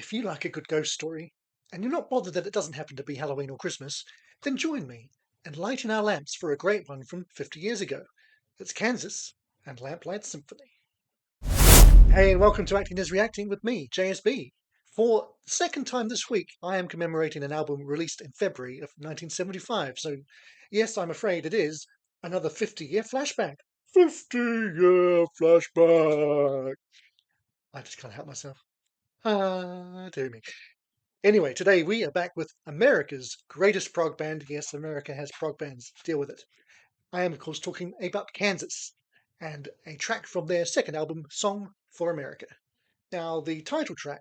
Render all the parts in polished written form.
If you like a good ghost story, and you're not bothered that it doesn't happen to be Halloween or Christmas, then join me and lighten our lamps for a great one from 50 years ago. It's Kansas and Lamplight Symphony. Hey, and welcome to Acting is Reacting with me, JSB. For the second time this week, I am commemorating an album released in February of 1975. So, yes, I'm afraid it is another 50-year flashback. 50-year flashback. I just can't help myself. Dear me. Anyway, today we are back with America's greatest prog band. Yes, America has prog bands. Deal with it. I am, of course, talking about Kansas and a track from their second album, Song for America. Now, the title track,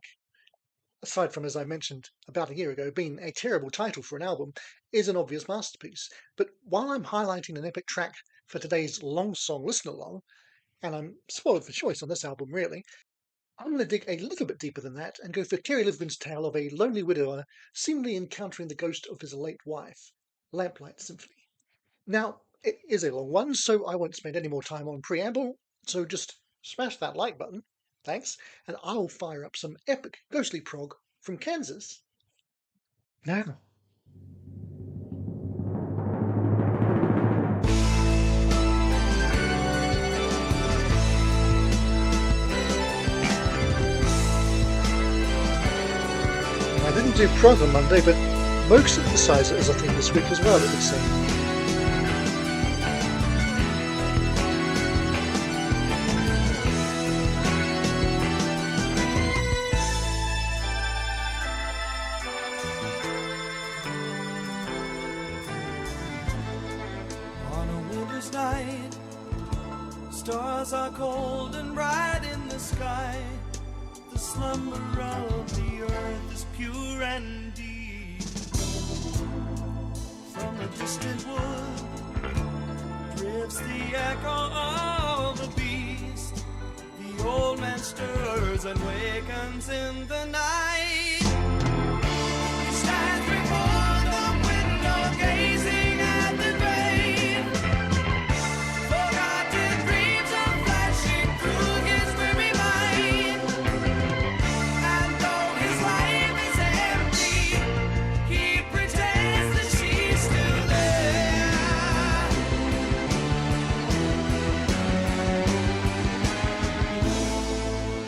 aside from, as I mentioned about a year ago, being a terrible title for an album, is an obvious masterpiece. But while I'm highlighting an epic track for today's long song listen-along, and I'm spoiled for choice on this album, really, I'm going to dig a little bit deeper than that and go for Terry Livgren's tale of a lonely widower seemingly encountering the ghost of his late wife, Lamplight Symphony. Now, it is a long one, so I won't spend any more time on preamble, so just smash that like button, thanks, and I'll fire up some epic ghostly prog from Kansas now. I didn't do prog on Monday, but Moog synthesizer is a thing this week as well, it would seem. On a winter's night, stars are cold and bright in the sky. The slumber of the earth is pure and deep. From a distant wood drifts the echo of the beast. The old man stirs and wakens in the night. He stands before the window gazing at the grave. Forgotten dreams are flashing through his weary mind. And though his life is empty, he pretends that she's still there.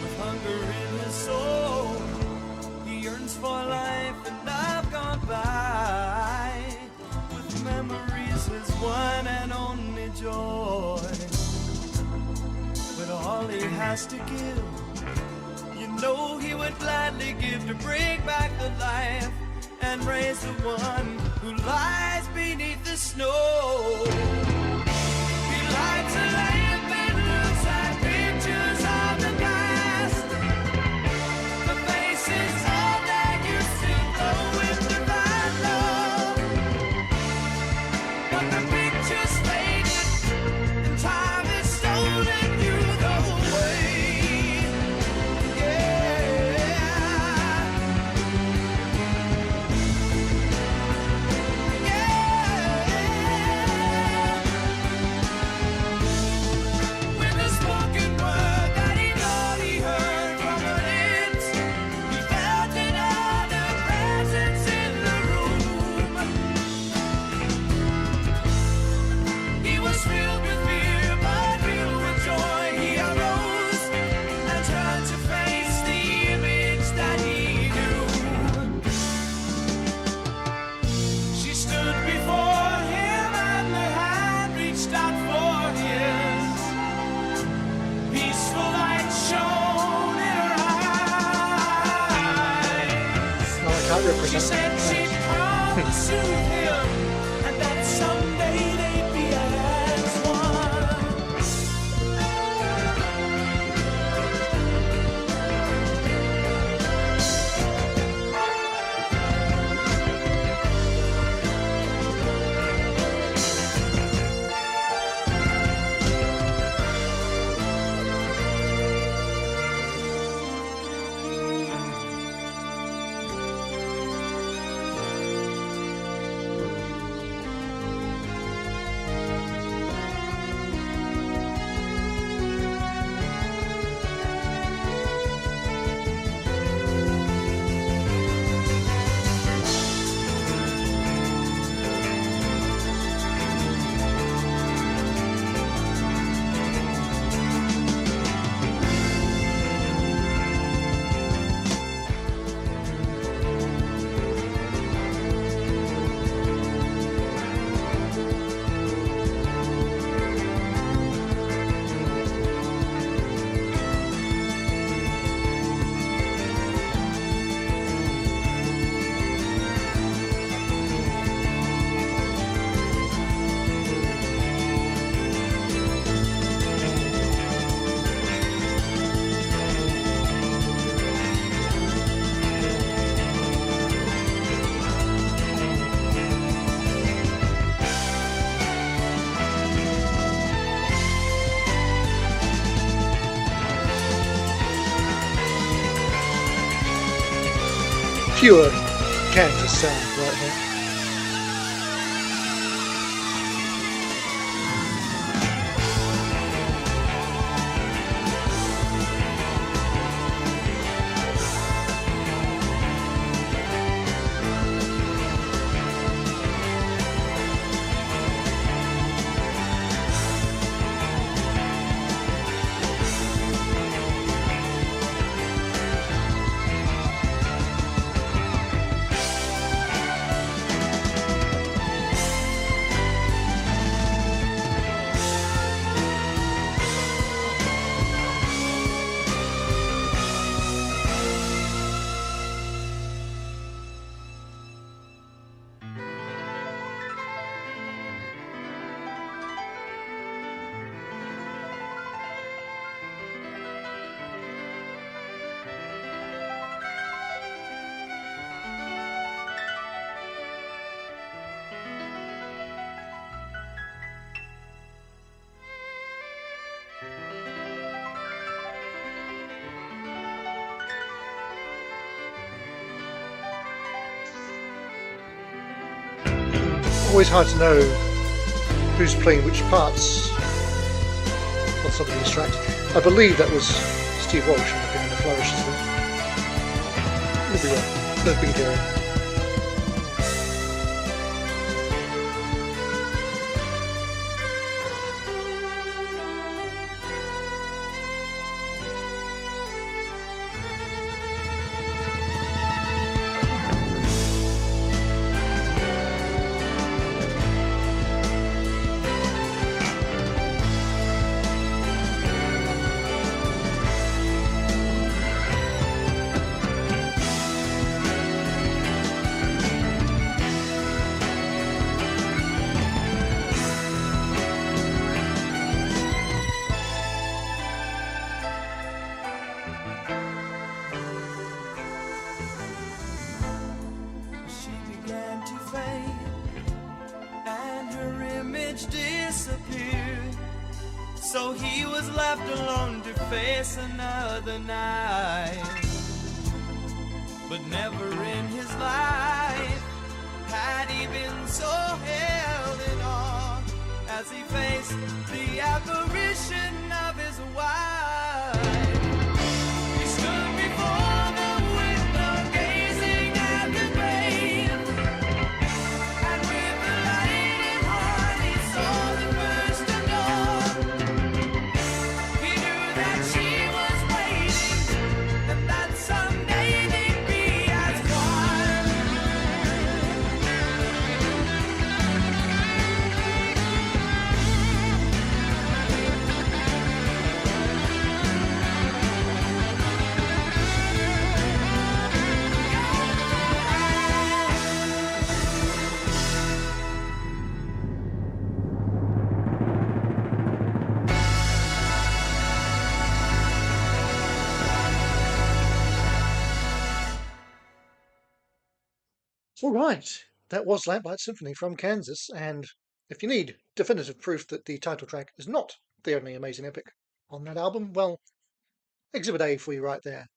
With hunger in his soul, he yearns for life and love gone by. With memories his one and only joy. But all he has to give, you know he would gladly give to bring back the life and raise the one who lies beneath the snow. He lights a lamp and looks at pictures of the past. The faces of that used to glow with divine love. But the pictures faded and time has stolen you away. Yeah. With a spoken word that he thought he heard from her lips, he felt another presence in the room. He was filled with fear, but filled with joy. He arose and turned to face the image that he knew. She stood before him and her hand reached out for his. Peaceful light shone in her eyes. No, I can't She represent said she'd come to soothe him, and that someday they'd be as one. Pure Kansas sound right here. Always hard to know who's playing which parts on some of these tracks. I believe that was Steve Walsh in the flourishes there. Could be wrong. No big deal. So he was left alone to face another night. But never in his life had he been so held in awe as he faced the apparition of his wife. He stood before the window gazing at the grave, and with a lighted heart he saw the first of dawn. He knew that she was waiting, and that someday they'd be as one. All right, that was Lamplight Symphony from Kansas, and if you need definitive proof that the title track is not the only amazing epic on that album, well, Exhibit A for you right there.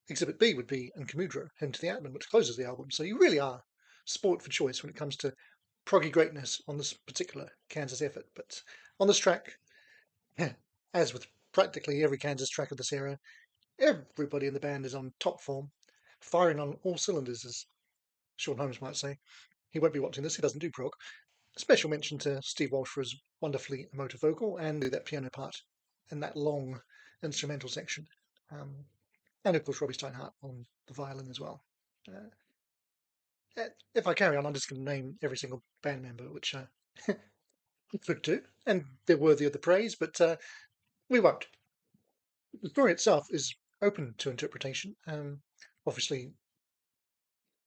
Exhibit B would be Incomudro, Hymn to the Atman, which closes the album. So you really are sport for choice when it comes to proggy greatness on this particular Kansas effort. But on this track, as with practically every Kansas track of this era, everybody in the band is on top form, firing on all cylinders, as Sean Holmes might say. He won't be watching this, he doesn't do prog. Special mention to Steve Walsh for his wonderfully emotive vocal and that piano part and that long instrumental section. And of course Robbie Steinhardt on the violin as well. If I carry on, I'm just going to name every single band member, which I could do, and they're worthy of the praise, but we won't. The story itself is open to interpretation. Obviously,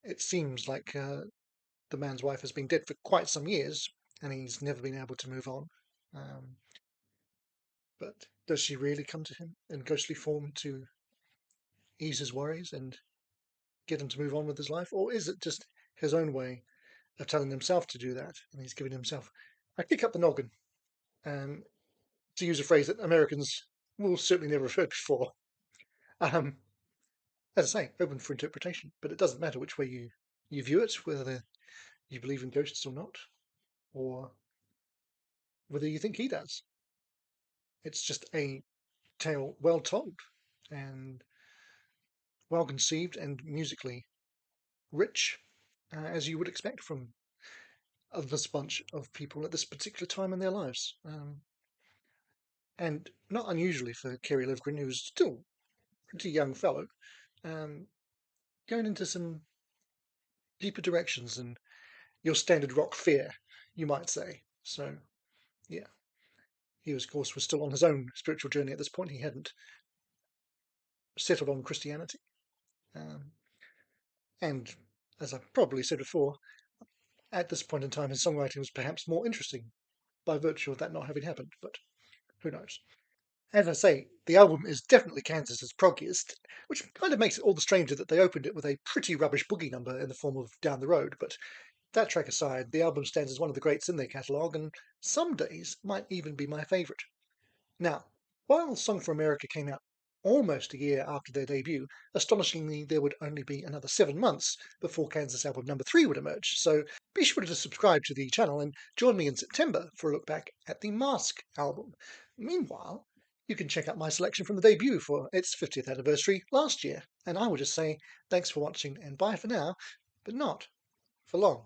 it seems like the man's wife has been dead for quite some years, and he's never been able to move on. But does she really come to him in ghostly form to ease his worries and get him to move on with his life? Or is it just his own way of telling himself to do that, and he's giving himself a kick up the noggin, to use a phrase that Americans will certainly never have heard before. As I say, open for interpretation, but it doesn't matter which way you view it, whether you believe in ghosts or not, or whether you think he does. It's just a tale well told and well conceived and musically rich, as you would expect from this bunch of people at this particular time in their lives. And not unusually for Kerry Livgren, who's still a pretty young fellow, um, going into some deeper directions than your standard rock fare, you might say. So, yeah, he was, of course, was still on his own spiritual journey at this point. He hadn't settled on Christianity. Um, and as I probably said before, at this point in time, his songwriting was perhaps more interesting by virtue of that not having happened, but who knows? As I say, the album is definitely Kansas's proggiest, which kind of makes it all the stranger that they opened it with a pretty rubbish boogie number in the form of Down the Road, but that track aside, the album stands as one of the greats in their catalogue, and some days might even be my favourite. Now, while Song for America came out almost a year after their debut, astonishingly there would only be another 7 months before Kansas album number 3 would emerge, so be sure to subscribe to the channel and join me in September for a look back at the Mask album. Meanwhile, you can check out my selection from the debut for its 50th anniversary last year, and I will just say thanks for watching and bye for now, but not for long.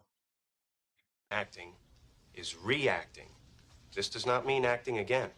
Acting is reacting. This does not mean acting again.